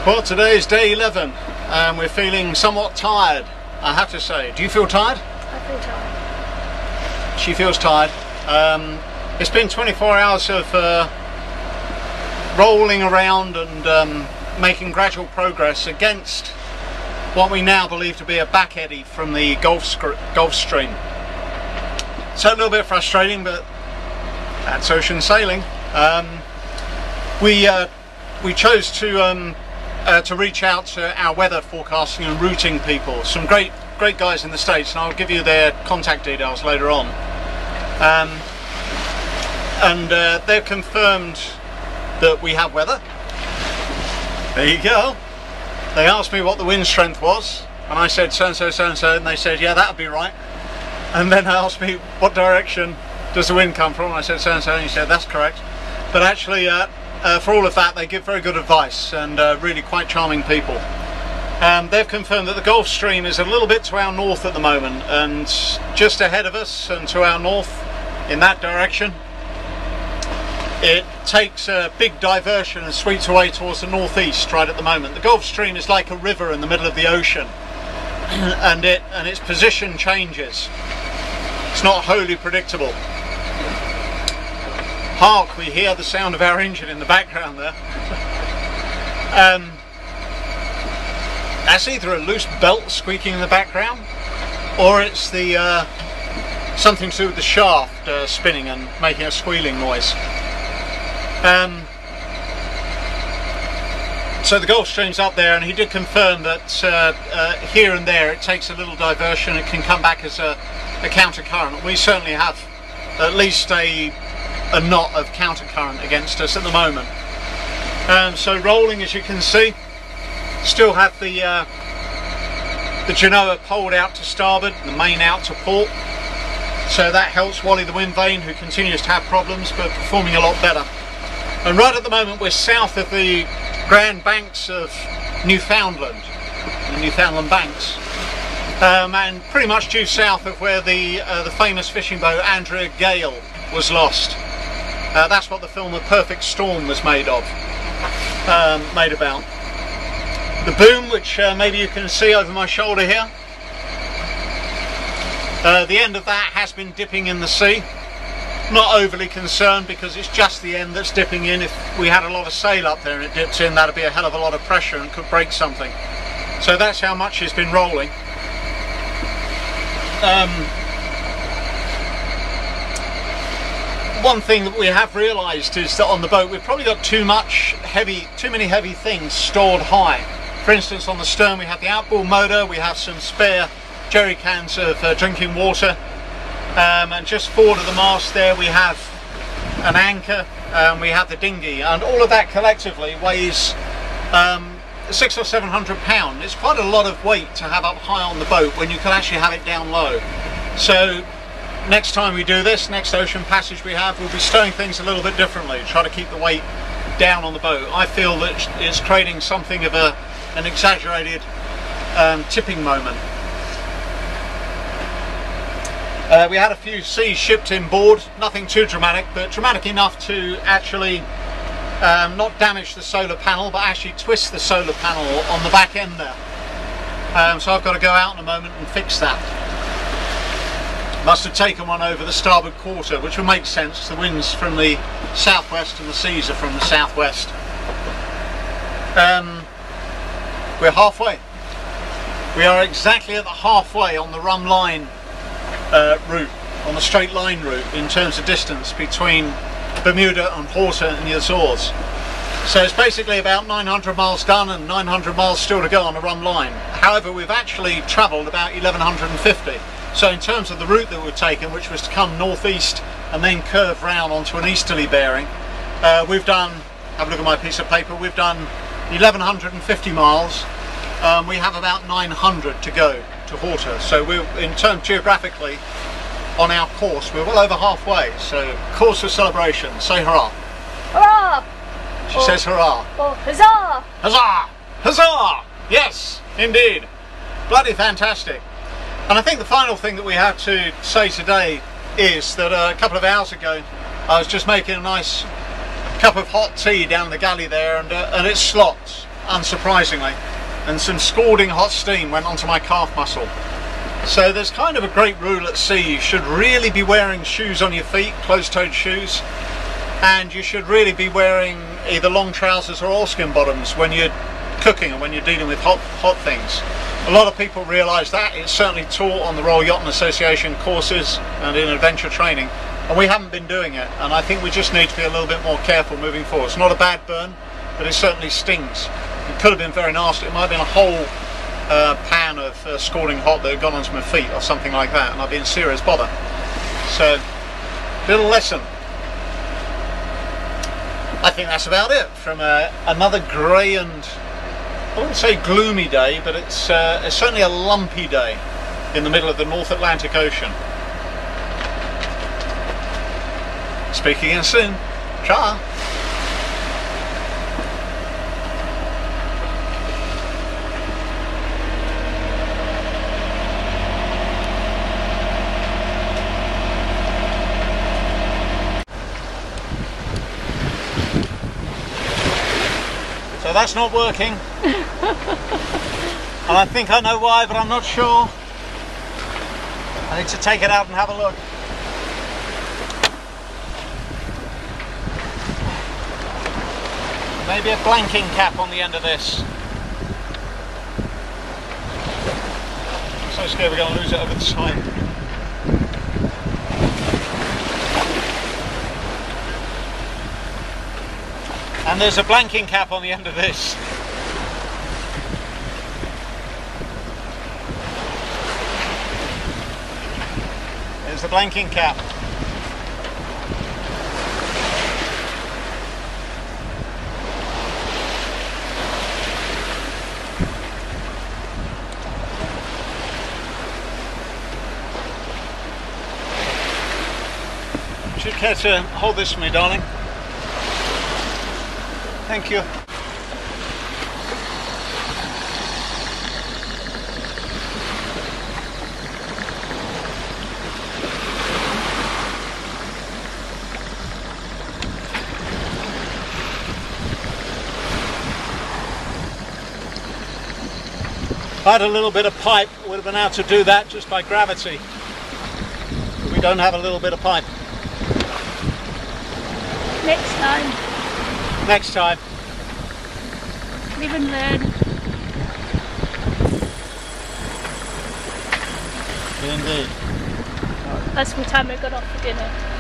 Well, today is day 11 and we're feeling somewhat tired, I have to say. Do you feel tired? I feel tired. She feels tired. It's been 24 hours of rolling around and making gradual progress against what we now believe to be a back eddy from the Gulf Stream. So a little bit frustrating, but that's ocean sailing. We chose to reach out to our weather forecasting and routing people, some great guys in the States, and I'll give you their contact details later on. They've confirmed that we have weather. There you go. They asked me what the wind strength was, and I said so and so, so and so, and they said yeah, that would be right. And then they asked me what direction does the wind come from, and I said so and so, and he said that's correct. But actually, for all of that, they give very good advice and really quite charming people. They've confirmed that the Gulf Stream is a little bit to our north at the moment, and just ahead of us and to our north in that direction it takes a big diversion and sweeps away towards the northeast right at the moment. The Gulf Stream is like a river in the middle of the ocean, and its position changes. It's not wholly predictable. Hark, we hear the sound of our engine in the background there. That's either a loose belt squeaking in the background, or it's the something to do with the shaft spinning and making a squealing noise. So the Gulf Stream's up there, and he did confirm that here and there it takes a little diversion. It can come back as a counter current. We certainly have at least a knot of counter current against us at the moment. So rolling, as you can see, still have the Genoa poled out to starboard, the main out to port. So that helps Wally the wind vane, who continues to have problems but performing a lot better. And right at the moment we're south of the Grand Banks of Newfoundland, the Newfoundland Banks, and pretty much due south of where the famous fishing boat Andrea Gale was lost. That's what the film The Perfect Storm was made about. The boom, which maybe you can see over my shoulder here, the end of that has been dipping in the sea. Not overly concerned, because it's just the end that's dipping in. If we had a lot of sail up there and it dips in, that'd be a hell of a lot of pressure and could break something. So that's how much it's been rolling. One thing that we have realised is that on the boat we've probably got too many heavy things stored high. For instance, on the stern we have the outboard motor, we have some spare jerry cans of drinking water, and just forward of the mast there we have an anchor, we have the dinghy, and all of that collectively weighs 600 or 700 pounds. It's quite a lot of weight to have up high on the boat when you can actually have it down low. So next time we do this, next ocean passage we have, we'll be stowing things a little bit differently, try to keep the weight down on the boat. I feel that it's creating something of an exaggerated tipping moment. We had a few seas shipped in board, nothing too dramatic, but dramatic enough to actually not damage the solar panel, but actually twist the solar panel on the back end there. So I've got to go out in a moment and fix that. Must have taken one over the starboard quarter, which would make sense. The wind's from the southwest and the seas are from the southwest. We're halfway. We are exactly at the halfway on the run line route, on the straight line route in terms of distance between Bermuda and Horta and the Azores. So it's basically about 900 miles done and 900 miles still to go on the run line. However, we've actually travelled about 1150. So in terms of the route that we've taken, which was to come northeast and then curve round onto an easterly bearing, we've done, have a look at my piece of paper, we've done 1150 miles. We have about 900 to go to Horta. So we're, in terms geographically, on our course, we're well over halfway. So cause for celebration, say hurrah. Hurrah! She says hurrah. Or huzzah! Huzzah! Huzzah! Yes, indeed. Bloody fantastic. And I think the final thing that we have to say today is that a couple of hours ago I was just making a nice cup of hot tea down the galley there, and it slopped. unsurprisingly, and some scalding hot steam went onto my calf muscle. So there's kind of a great rule at sea: you should really be wearing shoes on your feet, closed-toed shoes, and you should really be wearing either long trousers or oilskin bottoms when you're cooking and when you're dealing with hot things. A lot of people realise that. It's certainly taught on the Royal Yachting Association courses and in adventure training, and we haven't been doing it, and I think we just need to be a little bit more careful moving forward. It's not a bad burn, but it certainly stings. It could have been very nasty. It might have been a whole pan of scalding hot that had gone onto my feet or something like that, and I'd be in serious bother. So, little lesson. I think that's about it from another grey and, I wouldn't say gloomy day, but it's certainly a lumpy day in the middle of the North Atlantic Ocean. Speak again soon. Ciao. So that's not working. And I think I know why, but I'm not sure. I need to take it out and have a look. Maybe a blanking cap on the end of this. I'm so scared we're going to lose it over the side. And there's a blanking cap on the end of this. There's the blanking cap. Should care to hold this for me, darling? Thank you. If I had a little bit of pipe, would have been able to do that just by gravity. But we don't have a little bit of pipe. Next time. Next time. Live and learn. Indeed. That's what time I got off for dinner.